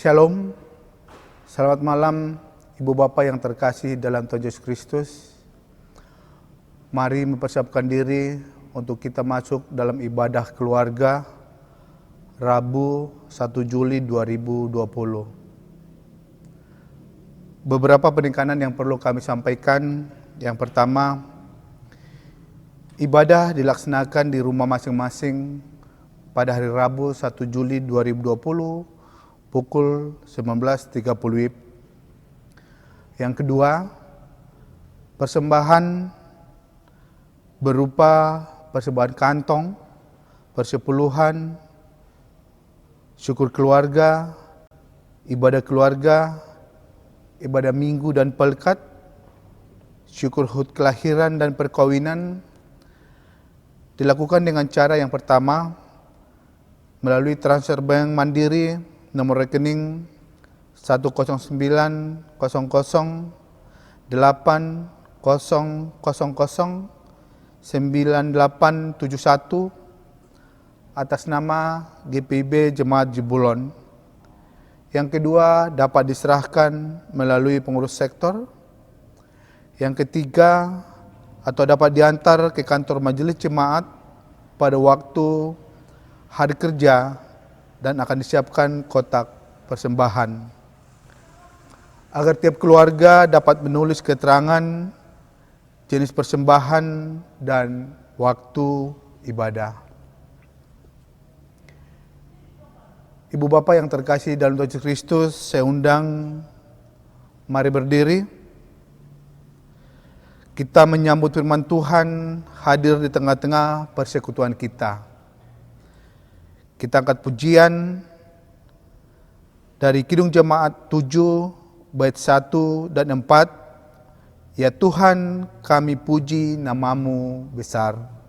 Shalom, selamat malam Ibu Bapak yang terkasih dalam Tuhan Yesus Kristus. Mari mempersiapkan diri untuk kita masuk dalam ibadah keluarga Rabu 1 Juli 2020. Beberapa penekanan yang perlu kami sampaikan. Yang pertama, ibadah dilaksanakan di rumah masing-masing pada hari Rabu 1 Juli 2020 pukul 19.30 WIB. Yang kedua, persembahan berupa persembahan kantong, persepuluhan, syukur keluarga, ibadah minggu dan pelkat, syukur hut kelahiran dan perkawinan, dilakukan dengan cara yang pertama, melalui transfer bank mandiri nomor rekening 10900009871 atas nama GPIB Jemaat Jebulon. Yang kedua, dapat diserahkan melalui pengurus sektor. Yang ketiga, atau dapat diantar ke kantor majelis jemaat pada waktu hari kerja dan akan disiapkan kotak persembahan. Agar tiap keluarga dapat menulis keterangan jenis persembahan dan waktu ibadah. Ibu Bapak yang terkasih dalam Tuhan Yesus Kristus, saya undang mari berdiri. Kita menyambut firman Tuhan hadir di tengah-tengah persekutuan kita. Kita angkat pujian dari Kidung Jemaat 7 bait 1 dan 4. Ya Tuhan, kami puji nama-Mu besar.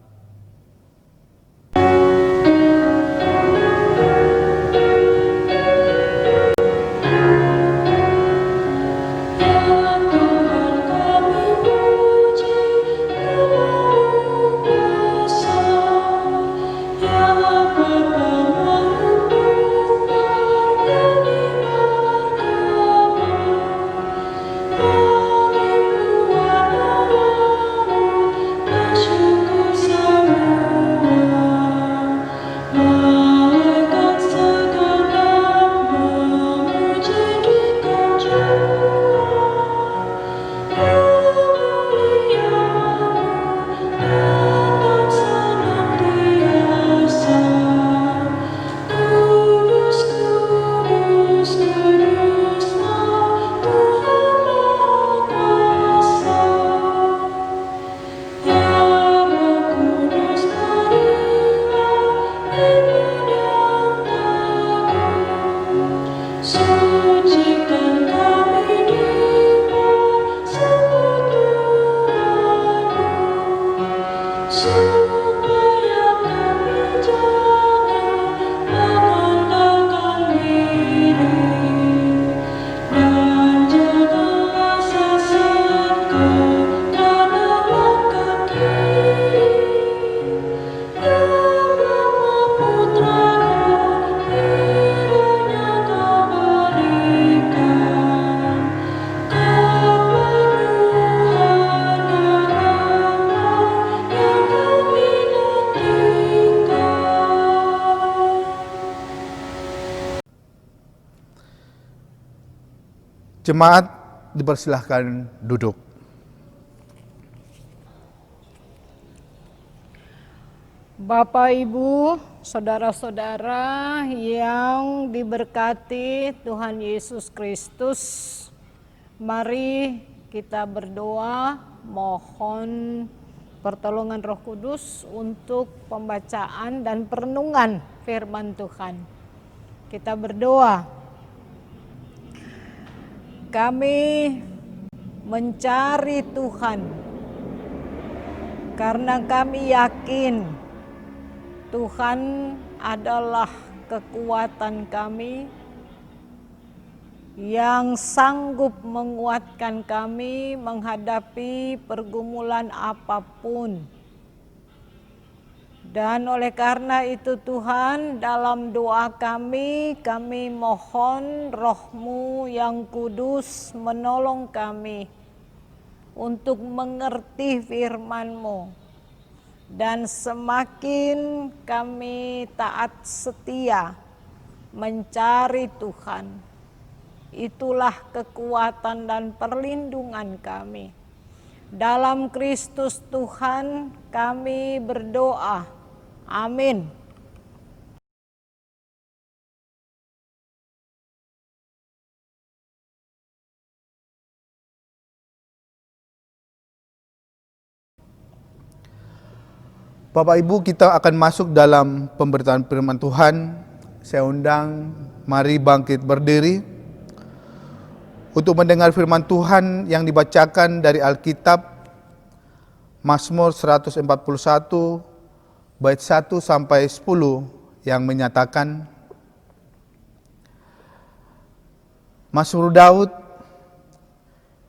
Jemaat dipersilahkan duduk. Bapak, Ibu, saudara-saudara yang diberkati Tuhan Yesus Kristus, mari kita berdoa mohon pertolongan Roh Kudus untuk pembacaan dan perenungan firman Tuhan. Kita berdoa. Kami mencari Tuhan karena kami yakin Tuhan adalah kekuatan kami yang sanggup menguatkan kami menghadapi pergumulan apapun. Dan oleh karena itu Tuhan, dalam doa kami mohon Roh-Mu yang kudus menolong kami untuk mengerti firman-Mu. Dan semakin kami taat setia mencari Tuhan, itulah kekuatan dan perlindungan kami. Dalam Kristus Tuhan kami berdoa. Amin. Bapak Ibu, kita akan masuk dalam pemberitaan firman Tuhan. Saya undang, mari bangkit berdiri untuk mendengar firman Tuhan yang dibacakan dari Alkitab, Mazmur 141, bait 1 sampai 10 yang menyatakan, Mazmur Daud,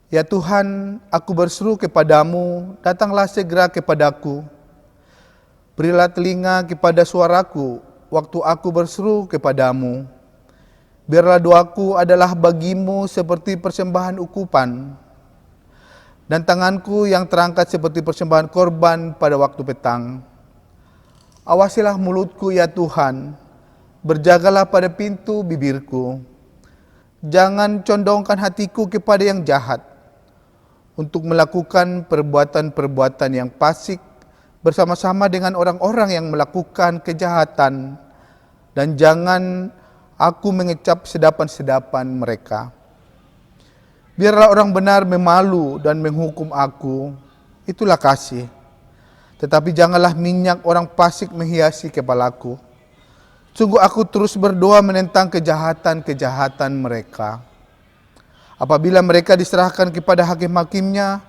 ya Tuhan, aku berseru kepadamu, datanglah segera kepadaku. Berilah telinga kepada suaraku, waktu aku berseru kepadamu. Biarlah doaku adalah bagimu seperti persembahan ukupan, dan tanganku yang terangkat seperti persembahan korban pada waktu petang. Awasilah mulutku ya Tuhan, berjagalah pada pintu bibirku. Jangan condongkan hatiku kepada yang jahat, untuk melakukan perbuatan-perbuatan yang fasik, bersama-sama dengan orang-orang yang melakukan kejahatan, dan jangan aku mengecap sedapan-sedapan mereka. Biarlah orang benar memalu dan menghukum aku, itulah kasih. Tetapi janganlah minyak orang fasik menghiasi kepalaku. Sungguh aku terus berdoa menentang kejahatan-kejahatan mereka. Apabila mereka diserahkan kepada hakim-hakimnya,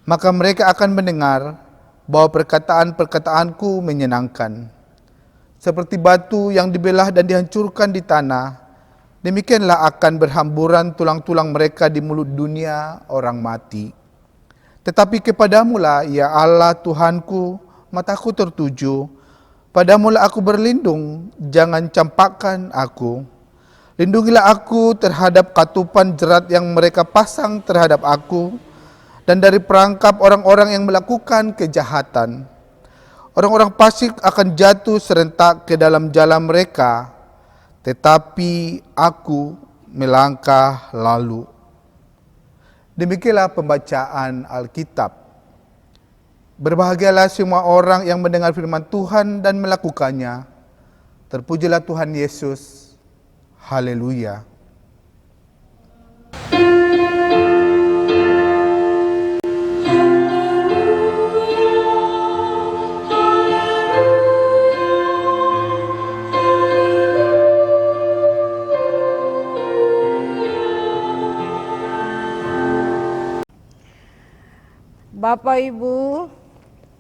maka mereka akan mendengar bahwa perkataan-perkataanku menyenangkan. Seperti batu yang dibelah dan dihancurkan di tanah, demikianlah akan berhamburan tulang-tulang mereka di mulut dunia orang mati. Tetapi kepadamulah, ya Allah Tuhanku, mataku tertuju. Padamulah aku berlindung, jangan campakkan aku. Lindungilah aku terhadap katupan jerat yang mereka pasang terhadap aku, dan dari perangkap orang-orang yang melakukan kejahatan. Orang-orang fasik akan jatuh serentak ke dalam jalan mereka, tetapi aku melangkah lalu. Demikianlah pembacaan Alkitab. Berbahagialah semua orang yang mendengar firman Tuhan dan melakukannya. Terpujilah Tuhan Yesus. Haleluya. Bapak Ibu,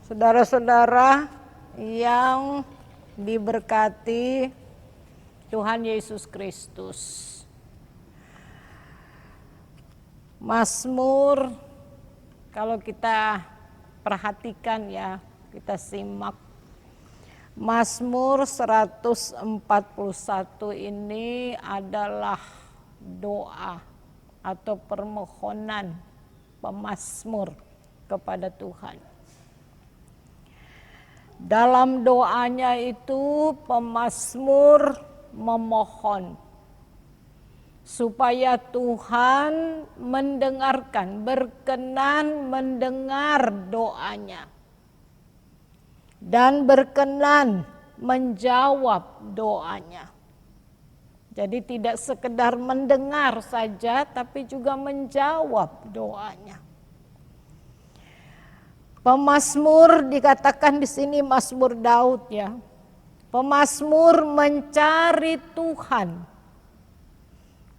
saudara-saudara yang diberkati Tuhan Yesus Kristus. Mazmur, kalau kita perhatikan ya, kita simak. Mazmur 141 ini adalah doa atau permohonan pemazmur kepada Tuhan. Dalam doanya itu pemazmur memohon supaya Tuhan mendengarkan, berkenan mendengar doanya dan berkenan menjawab doanya. Jadi tidak sekedar mendengar saja, tapi juga menjawab doanya. Pemazmur dikatakan di sini Mazmur Daud ya. Pemazmur mencari Tuhan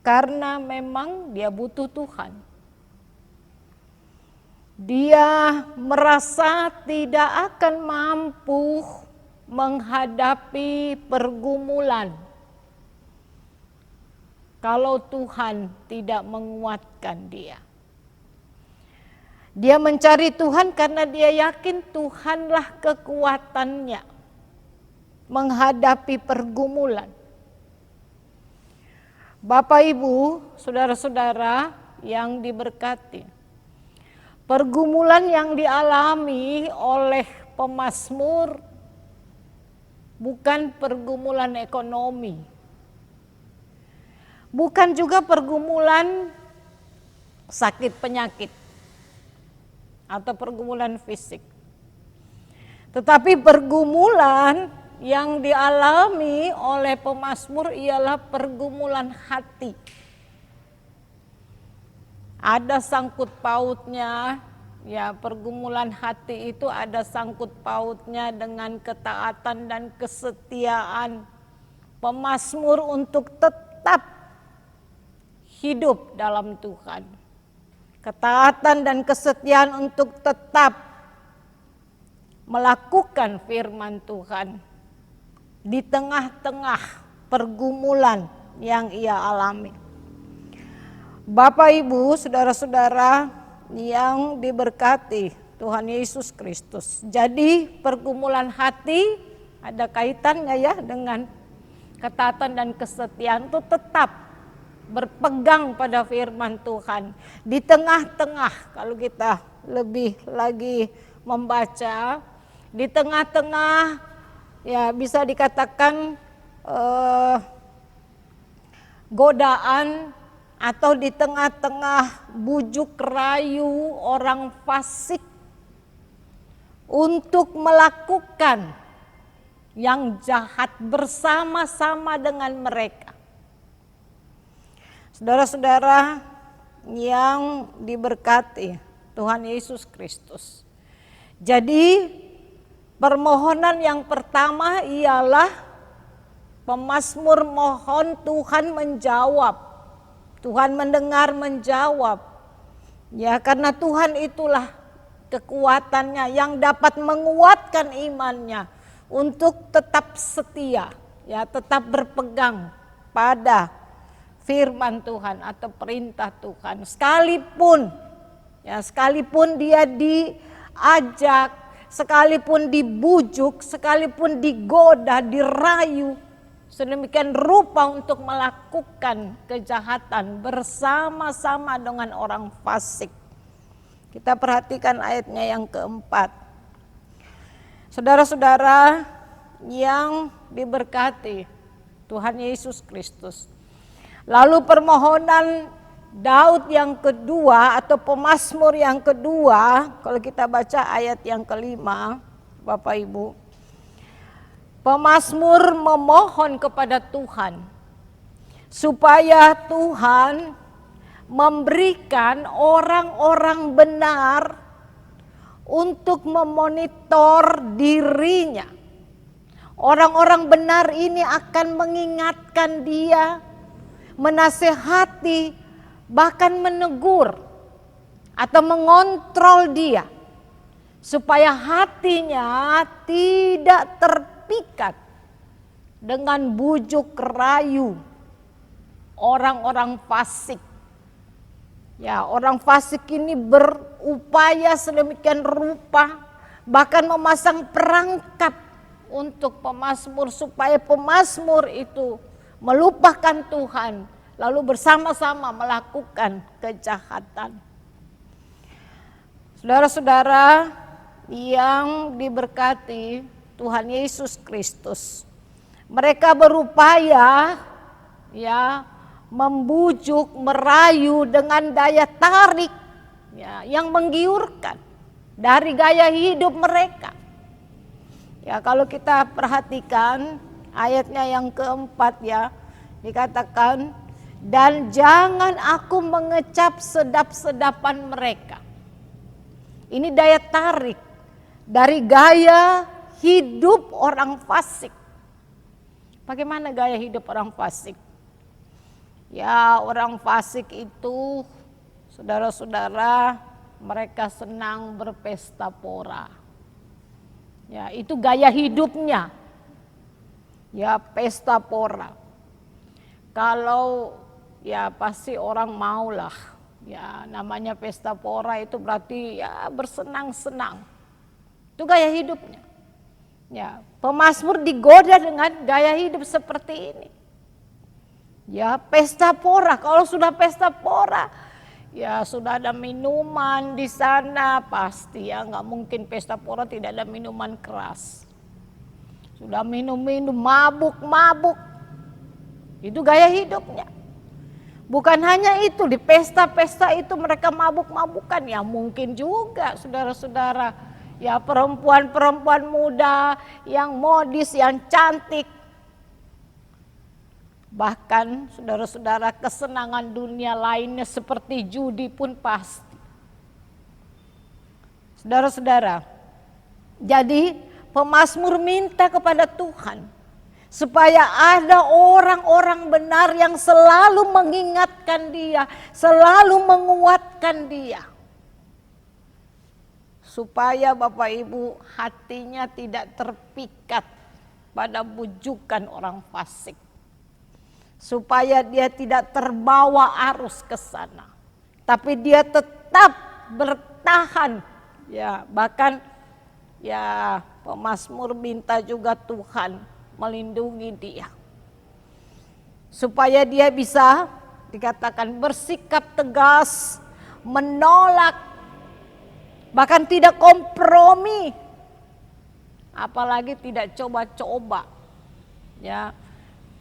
karena memang dia butuh Tuhan. Dia merasa tidak akan mampu menghadapi pergumulan kalau Tuhan tidak menguatkan dia. Dia mencari Tuhan karena dia yakin Tuhanlah kekuatannya. menghadapi pergumulan. Bapak Ibu, saudara-saudara yang diberkati, pergumulan yang dialami oleh pemazmur bukan pergumulan ekonomi, bukan juga pergumulan sakit penyakit atau pergumulan fisik, tetapi pergumulan yang dialami oleh pemazmur ialah pergumulan hati. Ada sangkut pautnya, ya, pergumulan hati itu ada sangkut pautnya dengan ketaatan dan kesetiaan pemazmur untuk tetap hidup dalam Tuhan. Ketaatan dan kesetiaan untuk tetap melakukan firman Tuhan di tengah-tengah pergumulan yang ia alami. Bapak Ibu, saudara-saudara yang diberkati Tuhan Yesus Kristus. Jadi pergumulan hati ada kaitannya ya dengan ketaatan dan kesetiaan itu tetap berpegang pada firman Tuhan. Di tengah-tengah, kalau kita lebih lagi membaca, di tengah-tengah ya bisa dikatakan godaan atau di tengah-tengah bujuk rayu orang fasik untuk melakukan yang jahat bersama-sama dengan mereka. Saudara-saudara yang diberkati Tuhan Yesus Kristus. Jadi permohonan yang pertama ialah pemazmur mohon Tuhan menjawab. Tuhan mendengar menjawab. Ya, karena Tuhan itulah kekuatannya yang dapat menguatkan imannya untuk tetap setia, ya, tetap berpegang pada firman Tuhan atau perintah Tuhan. Sekalipun dia diajak, sekalipun dibujuk, sekalipun digoda, dirayu sedemikian rupa untuk melakukan kejahatan bersama-sama dengan orang fasik. Kita perhatikan ayatnya yang keempat. Saudara-saudara yang diberkati Tuhan Yesus Kristus. Lalu permohonan Daud yang kedua atau pemazmur yang kedua, kalau kita baca ayat yang kelima, Bapak Ibu. Pemazmur memohon kepada Tuhan supaya Tuhan memberikan orang-orang benar untuk memonitor dirinya. Orang-orang benar ini akan mengingatkan dia, menasehati, bahkan menegur atau mengontrol dia supaya hatinya tidak terpikat dengan bujuk rayu orang-orang fasik. Ya, orang fasik ini berupaya sedemikian rupa, bahkan memasang perangkap untuk pemazmur supaya pemazmur itu melupakan Tuhan, lalu bersama-sama melakukan kejahatan. Saudara-saudara yang diberkati Tuhan Yesus Kristus, mereka berupaya ya membujuk, merayu dengan daya tarik ya, yang menggiurkan dari gaya hidup mereka. Ya, kalau kita perhatikan ayatnya yang keempat ya, dikatakan, dan jangan aku mengecap sedap-sedapan mereka. Ini daya tarik dari gaya hidup orang fasik. Bagaimana gaya hidup orang fasik? Ya, orang fasik itu, saudara-saudara, mereka senang berpesta pora. Ya, itu gaya hidupnya. Ya, pesta pora. Kalau ya pasti orang maulah. Ya, namanya pesta pora itu berarti ya bersenang-senang. Itu gaya hidupnya. Ya, pemazmur digoda dengan gaya hidup seperti ini. Ya, pesta pora. Kalau sudah pesta pora, ya sudah ada minuman di sana pasti ya, nggak mungkin pesta pora tidak ada minuman keras. Sudah minum-minum, mabuk-mabuk. Itu gaya hidupnya. Bukan hanya itu, di pesta-pesta itu mereka mabuk-mabukan. Ya mungkin juga saudara-saudara, ya perempuan-perempuan muda yang modis, yang cantik. Bahkan saudara-saudara, kesenangan dunia lainnya seperti judi pun pasti. Saudara-saudara, jadi pemazmur minta kepada Tuhan supaya ada orang-orang benar yang selalu mengingatkan dia, selalu menguatkan dia. Supaya Bapak Ibu hatinya tidak terpikat pada bujukan orang fasik. Supaya dia tidak terbawa arus ke sana. Tapi dia tetap bertahan. Ya, bahkan ya pemazmur minta juga Tuhan melindungi dia. Supaya dia bisa dikatakan bersikap tegas, menolak, bahkan tidak kompromi. Apalagi tidak coba-coba. Ya,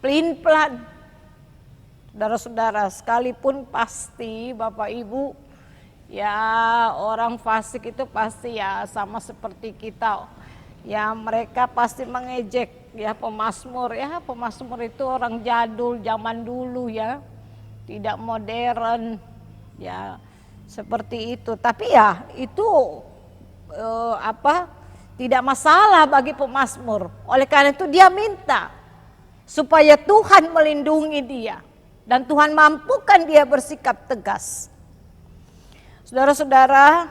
pelin-pelan. Saudara-saudara, sekalipun pasti Bapak Ibu, ya orang fasik itu pasti ya sama seperti kita. Ya mereka pasti mengejek ya pemazmur. Ya pemazmur itu orang jadul zaman dulu ya. Tidak modern ya seperti itu. Tapi ya itu tidak masalah bagi pemazmur. Oleh karena itu dia minta supaya Tuhan melindungi dia. Dan Tuhan mampukan dia bersikap tegas. Saudara-saudara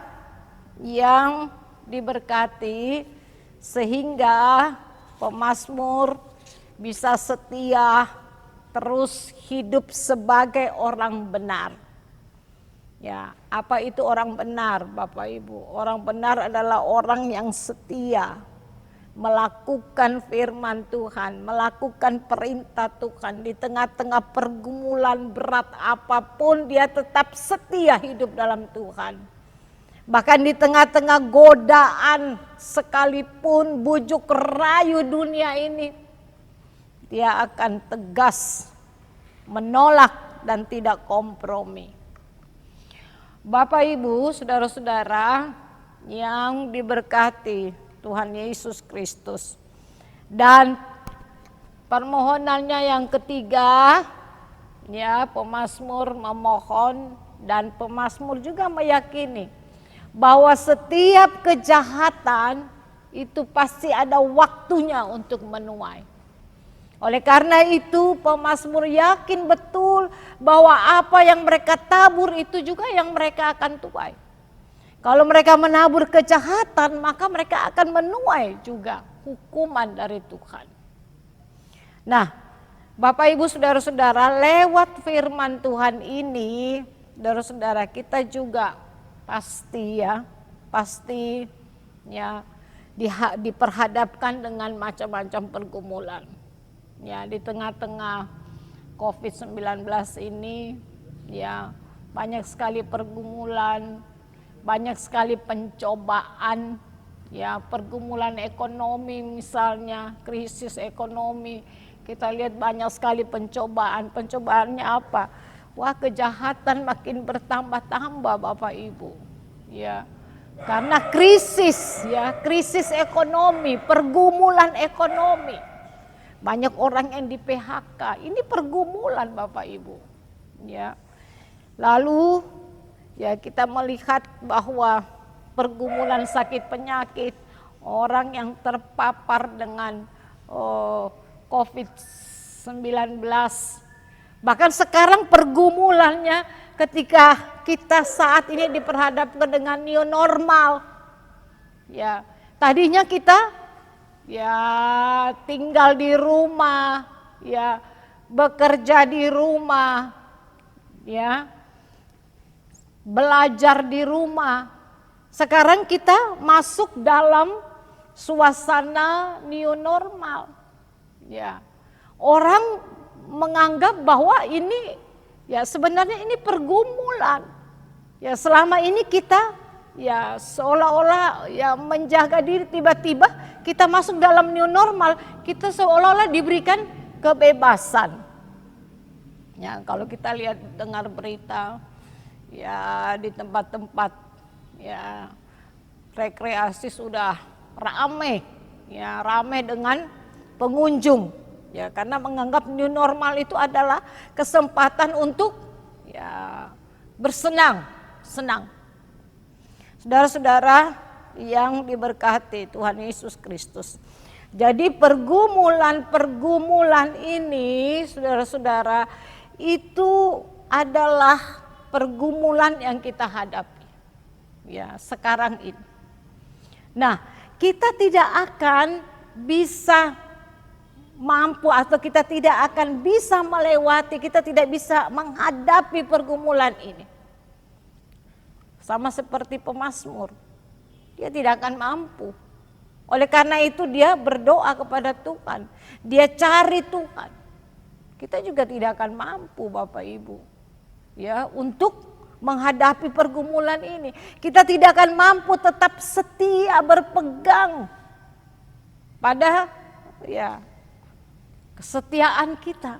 yang diberkati, sehingga pemazmur bisa setia terus hidup sebagai orang benar. Ya, apa itu orang benar Bapak Ibu? Orang benar adalah orang yang setia melakukan firman Tuhan, melakukan perintah Tuhan di tengah-tengah pergumulan berat apapun, dia tetap setia hidup dalam Tuhan. Bahkan di tengah-tengah godaan sekalipun, bujuk rayu dunia ini, dia akan tegas menolak dan tidak kompromi. Bapak Ibu, saudara-saudara yang diberkati Tuhan Yesus Kristus. Dan permohonannya yang ketiga, ya pemazmur memohon dan pemazmur juga meyakini bahwa setiap kejahatan itu pasti ada waktunya untuk menuai. Oleh karena itu pemazmur yakin betul bahwa apa yang mereka tabur itu juga yang mereka akan tuai. Kalau mereka menabur kejahatan, maka mereka akan menuai juga hukuman dari Tuhan. Nah, Bapak Ibu saudara-saudara, lewat firman Tuhan ini, saudara-saudara kita juga pasti diperhadapkan dengan macam-macam pergumulan. Ya, di tengah-tengah COVID-19 ini, ya banyak sekali pergumulan, banyak sekali pencobaan, ya pergumulan ekonomi misalnya, krisis ekonomi. Kita lihat banyak sekali pencobaan. Pencobaannya apa? Wah, kejahatan makin bertambah-tambah Bapak Ibu. Ya. Karena krisis, ya, krisis ekonomi, pergumulan ekonomi. Banyak orang yang di PHK. Ini pergumulan Bapak Ibu. Ya. Lalu ya kita melihat bahwa pergumulan sakit penyakit, orang yang terpapar dengan COVID-19. Bahkan sekarang pergumulannya ketika kita saat ini diperhadapkan dengan new normal. Ya, tadinya kita ya tinggal di rumah, ya bekerja di rumah, ya belajar di rumah. Sekarang kita masuk dalam suasana new normal. Ya. Orang menganggap bahwa ini ya sebenarnya ini pergumulan. Ya selama ini kita ya seolah-olah ya menjaga diri, tiba-tiba kita masuk dalam new normal, kita seolah-olah diberikan kebebasan. Ya kalau kita lihat dengar berita ya di tempat-tempat ya rekreasi sudah ramai, ya ramai dengan pengunjung, ya karena menganggap new normal itu adalah kesempatan untuk ya bersenang, senang. Saudara-saudara yang diberkati Tuhan Yesus Kristus. Jadi pergumulan ini, saudara-saudara, itu adalah pergumulan yang kita hadapi. Ya, sekarang ini. Nah, kita tidak akan bisa mampu atau kita tidak akan bisa melewati, kita tidak bisa menghadapi pergumulan ini. Sama seperti pemazmur, dia tidak akan mampu. Oleh karena itu dia berdoa kepada Tuhan, dia cari Tuhan. Kita juga tidak akan mampu Bapak Ibu, ya untuk menghadapi pergumulan ini. Kita tidak akan mampu tetap setia berpegang pada ya kesetiaan kita.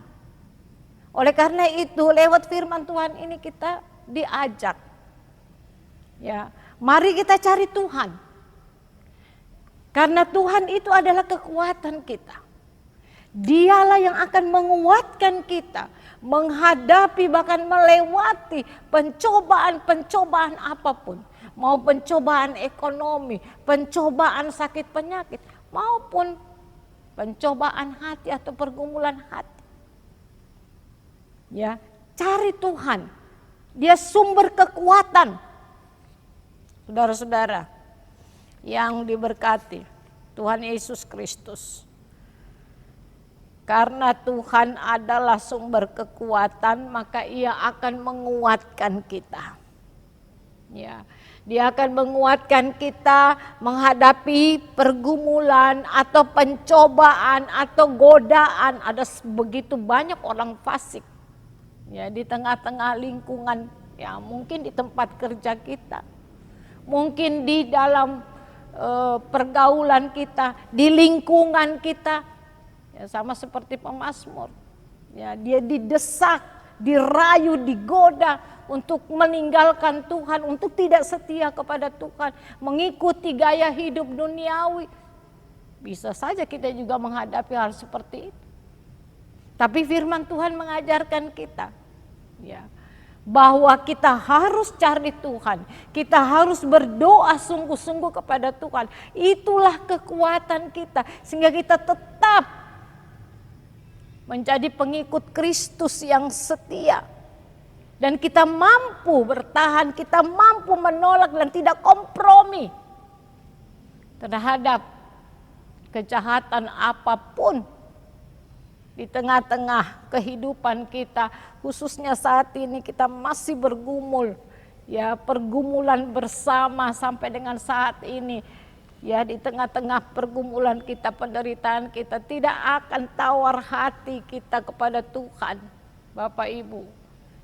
Oleh karena itu lewat firman Tuhan ini kita diajak, ya mari kita cari Tuhan. Karena Tuhan itu adalah kekuatan kita. Dialah yang akan menguatkan kita menghadapi bahkan melewati pencobaan-pencobaan apapun. Mau pencobaan ekonomi, pencobaan sakit penyakit, maupun pencobaan hati atau pergumulan hati. Ya, cari Tuhan. Dia sumber kekuatan. Saudara-saudara yang diberkati Tuhan Yesus Kristus. Karena Tuhan adalah sumber kekuatan, maka Ia akan menguatkan kita. Ya, Dia akan menguatkan kita menghadapi pergumulan atau pencobaan atau godaan. Ada begitu banyak orang fasik. Ya, di tengah-tengah lingkungan, ya mungkin di tempat kerja kita. Mungkin di dalam pergaulan kita, di lingkungan kita, ya sama seperti pemazmur, ya dia didesak, dirayu, digoda untuk meninggalkan Tuhan, untuk tidak setia kepada Tuhan, mengikuti gaya hidup duniawi. Bisa saja kita juga menghadapi hal seperti itu. Tapi firman Tuhan mengajarkan kita, ya, bahwa kita harus cari Tuhan, kita harus berdoa sungguh-sungguh kepada Tuhan. Itulah kekuatan kita sehingga kita tetap menjadi pengikut Kristus yang setia. Dan kita mampu bertahan, kita mampu menolak dan tidak kompromi terhadap kejahatan apapun di tengah-tengah kehidupan kita, khususnya saat ini kita masih bergumul, ya pergumulan bersama sampai dengan saat ini, ya di tengah-tengah pergumulan kita, penderitaan kita, tidak akan tawar hati kita kepada Tuhan, Bapak Ibu,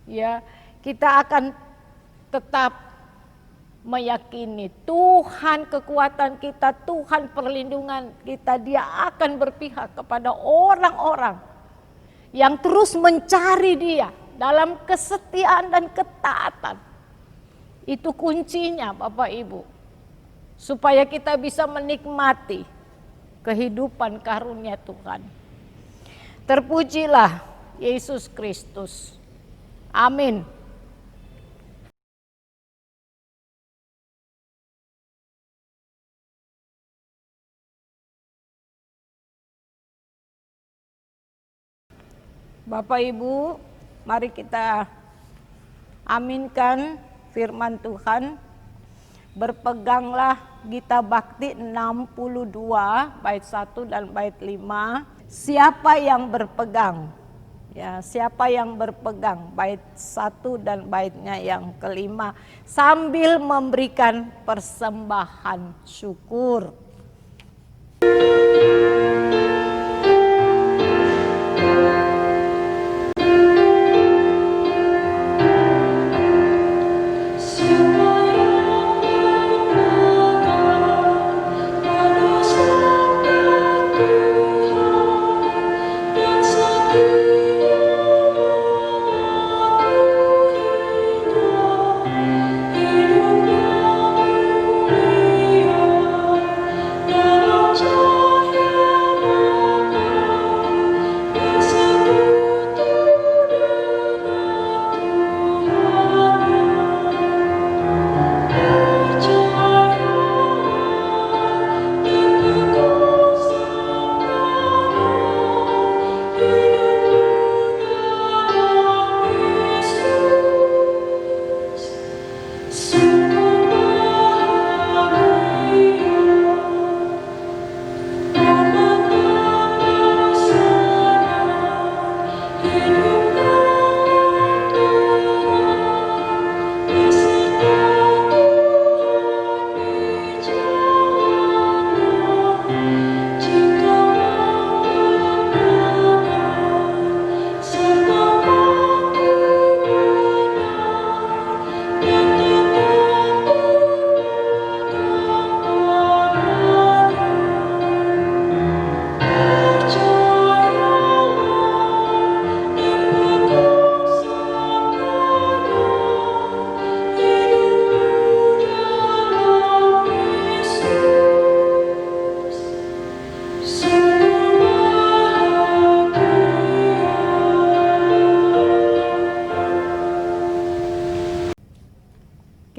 ya kita akan tetap meyakini Tuhan kekuatan kita, Tuhan perlindungan kita. Dia akan berpihak kepada orang-orang yang terus mencari Dia dalam kesetiaan dan ketaatan. Itu kuncinya Bapak Ibu, supaya kita bisa menikmati kehidupan karunia Tuhan. Terpujilah Yesus Kristus. Amin. Bapak Ibu, mari kita aminkan firman Tuhan. Berpeganglah Gita Bakti 62 bait 1 dan bait 5. Siapa yang berpegang? Ya, siapa yang berpegang? Bait 1 dan baitnya yang kelima. Sambil memberikan persembahan syukur.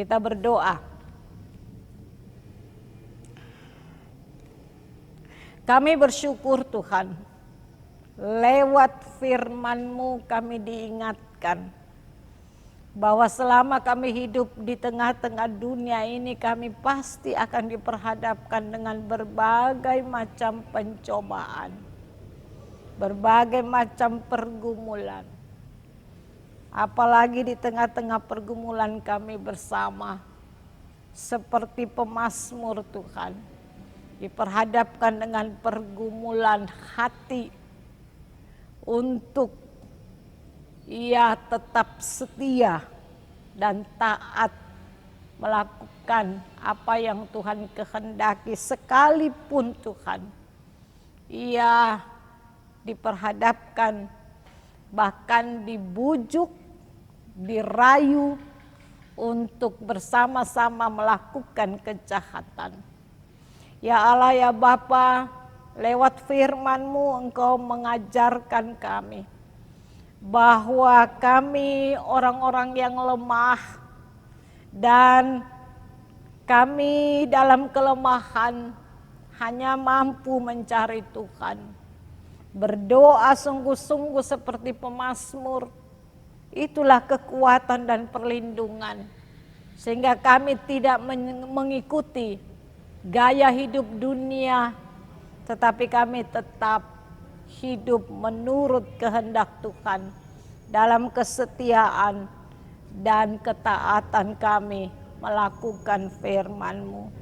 Kita berdoa. Kami bersyukur Tuhan, lewat firman-Mu kami diingatkan bahwa selama kami hidup di tengah-tengah dunia ini, kami pasti akan diperhadapkan dengan berbagai macam pencobaan, berbagai macam pergumulan. Apalagi di tengah-tengah pergumulan kami bersama, seperti pemazmur Tuhan, diperhadapkan dengan pergumulan hati untuk ia tetap setia dan taat melakukan apa yang Tuhan kehendaki, sekalipun Tuhan ia diperhadapkan, bahkan dibujuk, dirayu untuk bersama-sama melakukan kejahatan. Ya Allah, ya Bapa, lewat firman-Mu Engkau mengajarkan kami bahwa kami orang-orang yang lemah, dan kami dalam kelemahan hanya mampu mencari Tuhan. Berdoa sungguh-sungguh seperti pemazmur, itulah kekuatan dan perlindungan, sehingga kami tidak mengikuti gaya hidup dunia, tetapi kami tetap hidup menurut kehendak Tuhan dalam kesetiaan dan ketaatan kami melakukan firman-Mu.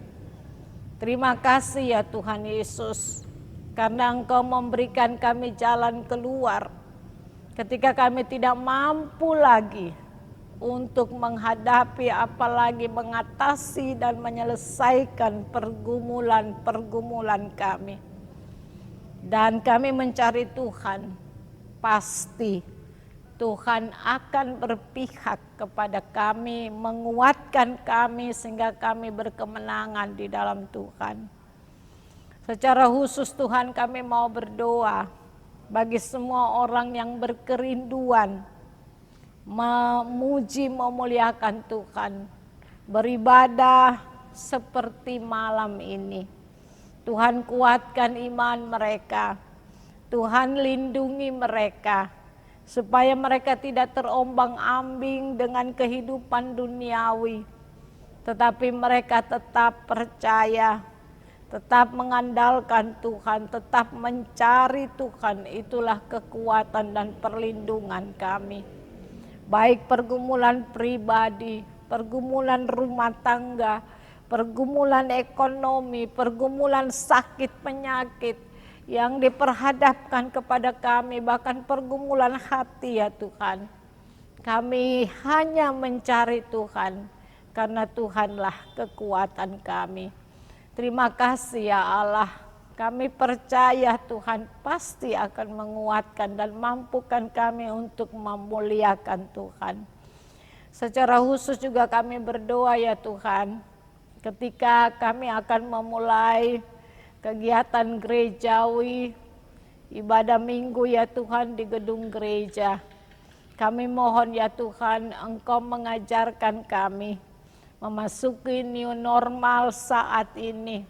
Terima kasih ya Tuhan Yesus, karena Engkau memberikan kami jalan keluar ketika kami tidak mampu lagi untuk menghadapi, apalagi mengatasi dan menyelesaikan pergumulan-pergumulan kami. Dan kami mencari Tuhan, pasti Tuhan akan berpihak kepada kami, menguatkan kami sehingga kami berkemenangan di dalam Tuhan. Secara khusus Tuhan, kami mau berdoa bagi semua orang yang berkerinduan memuji, memuliakan Tuhan, beribadah seperti malam ini. Tuhan kuatkan iman mereka, Tuhan lindungi mereka, supaya mereka tidak terombang-ambing dengan kehidupan duniawi, tetapi mereka tetap percaya, tetap mengandalkan Tuhan, tetap mencari Tuhan. Itulah kekuatan dan perlindungan kami. Baik pergumulan pribadi, pergumulan rumah tangga, pergumulan ekonomi, pergumulan sakit penyakit yang diperhadapkan kepada kami, bahkan pergumulan hati ya Tuhan. Kami hanya mencari Tuhan, karena Tuhanlah kekuatan kami. Terima kasih ya Allah, kami percaya Tuhan pasti akan menguatkan dan mampukan kami untuk memuliakan Tuhan. Secara khusus juga kami berdoa ya Tuhan, ketika kami akan memulai kegiatan gerejawi, ibadah minggu ya Tuhan di gedung gereja. Kami mohon ya Tuhan, Engkau mengajarkan kami memasuki new normal saat ini.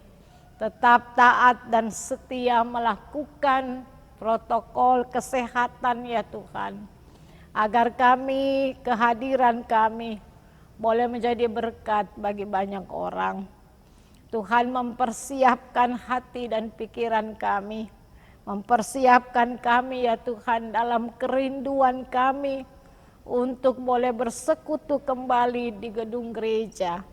Tetap taat dan setia melakukan protokol kesehatan ya Tuhan. Agar kami, kehadiran kami boleh menjadi berkat bagi banyak orang. Tuhan mempersiapkan hati dan pikiran kami, mempersiapkan kami ya Tuhan dalam kerinduan kami untuk boleh bersekutu kembali di gedung gereja.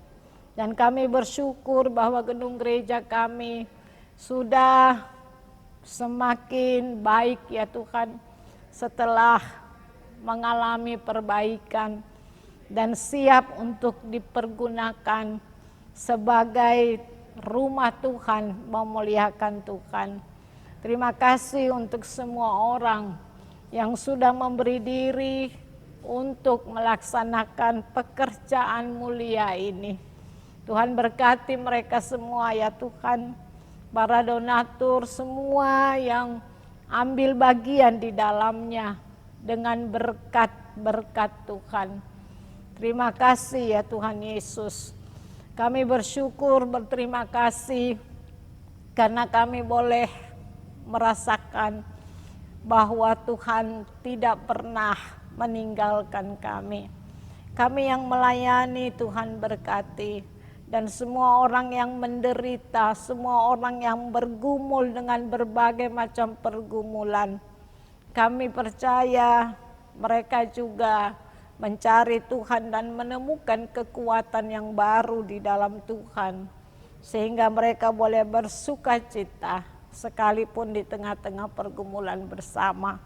Dan kami bersyukur bahwa gedung gereja kami sudah semakin baik ya Tuhan, setelah mengalami perbaikan dan siap untuk dipergunakan sebagai rumah Tuhan, memuliakan Tuhan. Terima kasih untuk semua orang yang sudah memberi diri untuk melaksanakan pekerjaan mulia ini. Tuhan berkati mereka semua ya Tuhan, para donatur semua yang ambil bagian di dalamnya dengan berkat-berkat Tuhan. Terima kasih ya Tuhan Yesus. Kami bersyukur, berterima kasih karena kami boleh merasakan bahwa Tuhan tidak pernah meninggalkan kami. Kami yang melayani, Tuhan berkati. Dan semua orang yang menderita, semua orang yang bergumul dengan berbagai macam pergumulan, kami percaya mereka juga mencari Tuhan dan menemukan kekuatan yang baru di dalam Tuhan, sehingga mereka boleh bersuka cita sekalipun di tengah-tengah pergumulan bersama.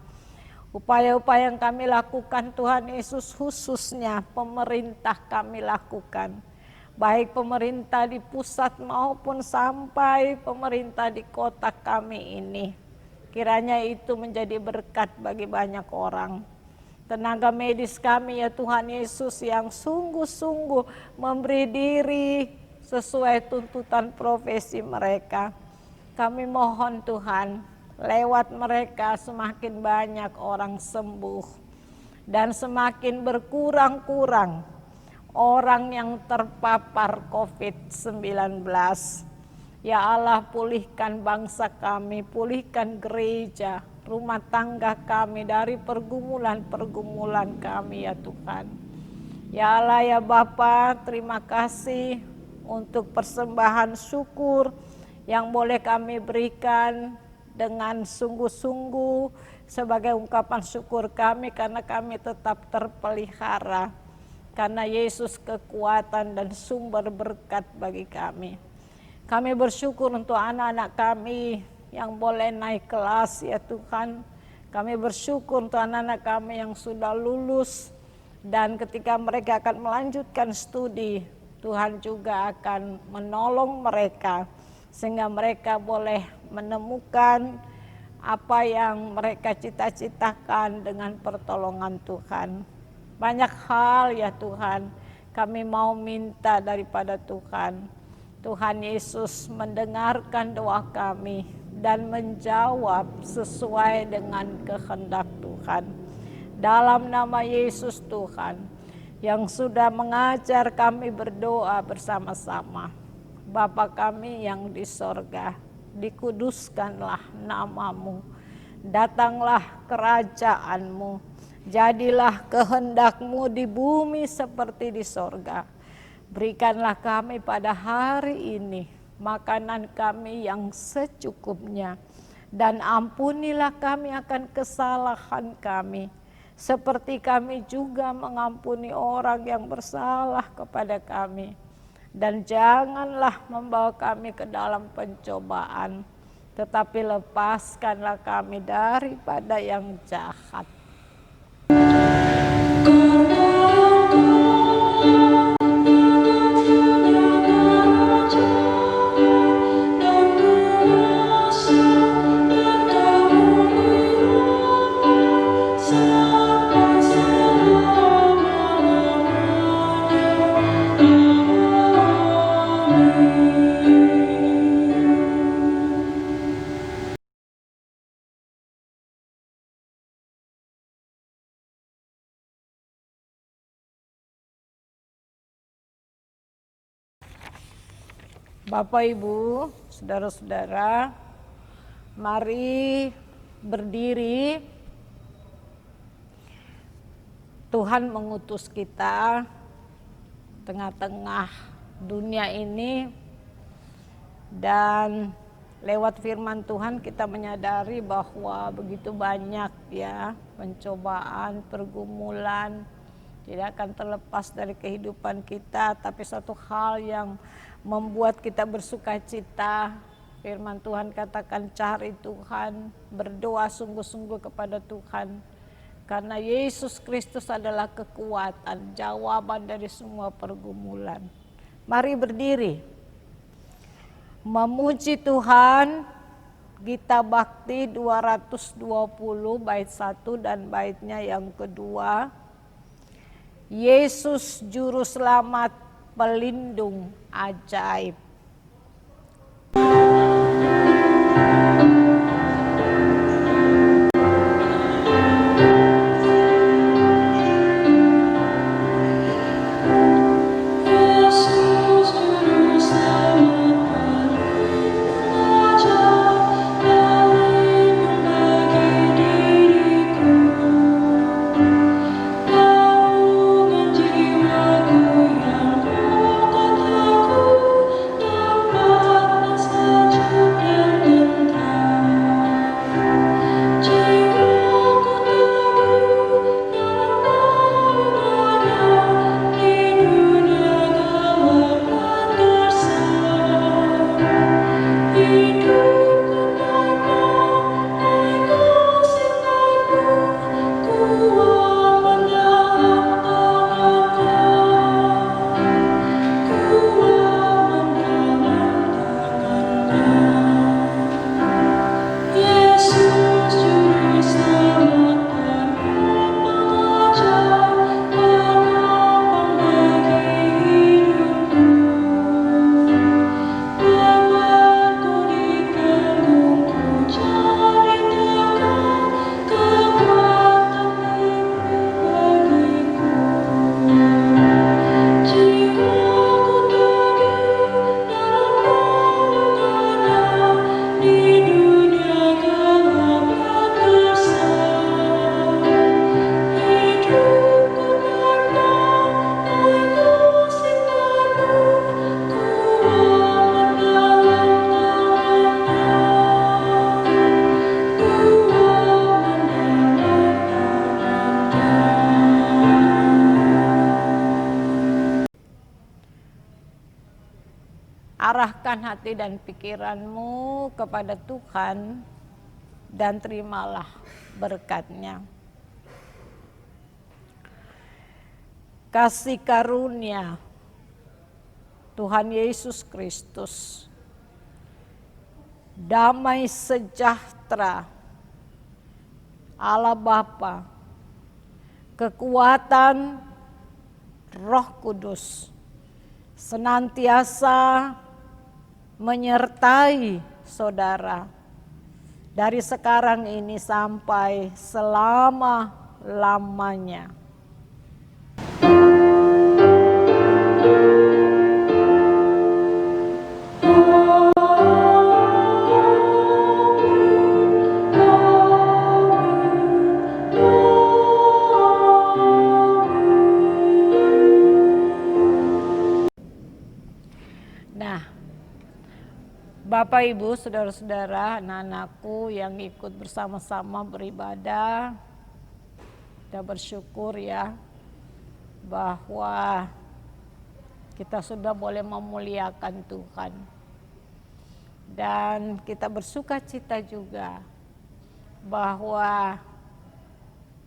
Upaya-upaya yang kami lakukan Tuhan Yesus, khususnya pemerintah kami lakukan, baik pemerintah di pusat maupun sampai pemerintah di kota kami ini, kiranya itu menjadi berkat bagi banyak orang. Tenaga medis kami ya Tuhan Yesus yang sungguh-sungguh memberi diri sesuai tuntutan profesi mereka. Kami mohon Tuhan, lewat mereka semakin banyak orang sembuh dan semakin berkurang-kurang orang yang terpapar COVID-19. Ya Allah, pulihkan bangsa kami, pulihkan gereja, rumah tangga kami dari pergumulan-pergumulan kami ya Tuhan. Ya Allah ya Bapa, terima kasih untuk persembahan syukur yang boleh kami berikan dengan sungguh-sungguh sebagai ungkapan syukur kami karena kami tetap terpelihara. Karena Yesus kekuatan dan sumber berkat bagi kami. Kami bersyukur untuk anak-anak kami yang boleh naik kelas ya Tuhan. Kami bersyukur untuk anak-anak kami yang sudah lulus. Dan ketika mereka akan melanjutkan studi, Tuhan juga akan menolong mereka. Sehingga mereka boleh menemukan apa yang mereka cita-citakan dengan pertolongan Tuhan. Banyak hal ya Tuhan, kami mau minta daripada Tuhan. Tuhan Yesus mendengarkan doa kami dan menjawab sesuai dengan kehendak Tuhan. Dalam nama Yesus Tuhan, yang sudah mengajar kami berdoa bersama-sama. Bapa kami yang di sorga, dikuduskanlah namamu, datanglah kerajaanmu, jadilah kehendakmu di bumi seperti di sorga. Berikanlah kami pada hari ini makanan kami yang secukupnya, dan ampunilah kami akan kesalahan kami, seperti kami juga mengampuni orang yang bersalah kepada kami. Dan janganlah membawa kami ke dalam pencobaan, tetapi lepaskanlah kami daripada yang jahat. Bapak Ibu, saudara-saudara, mari berdiri. Tuhan mengutus kita tengah-tengah dunia ini, dan lewat firman Tuhan kita menyadari bahwa begitu banyak ya pencobaan, pergumulan tidak akan terlepas dari kehidupan kita, tapi satu hal yang membuat kita bersuka cita. Firman Tuhan katakan, cari Tuhan, berdoa sungguh-sungguh kepada Tuhan, karena Yesus Kristus adalah kekuatan, jawaban dari semua pergumulan. Mari berdiri, memuji Tuhan. Gita Bakti 220 bait 1 dan baitnya yang kedua. Yesus Juru Selamat, pelindung ajaib. Arahkan hati dan pikiranmu kepada Tuhan dan terimalah berkat-Nya. Kasih karunia Tuhan Yesus Kristus, damai sejahtera Allah Bapa, kekuatan Roh Kudus senantiasa menyertai saudara dari sekarang ini sampai selama-lamanya. Bapak, Ibu, saudara-saudara, anak-anakku yang ikut bersama-sama beribadah, kita bersyukur ya bahwa kita sudah boleh memuliakan Tuhan. Dan kita bersuka cita juga bahwa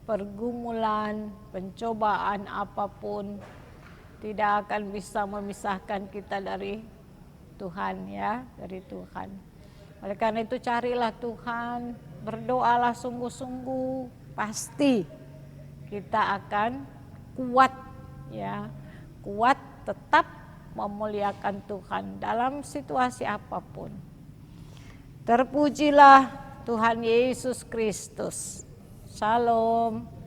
pergumulan, pencobaan apapun tidak akan bisa memisahkan kita dari Tuhan ya, dari Tuhan. Oleh karena itu carilah Tuhan, berdoalah sungguh-sungguh, pasti kita akan kuat ya, kuat tetap memuliakan Tuhan dalam situasi apapun. Terpujilah Tuhan Yesus Kristus. Shalom.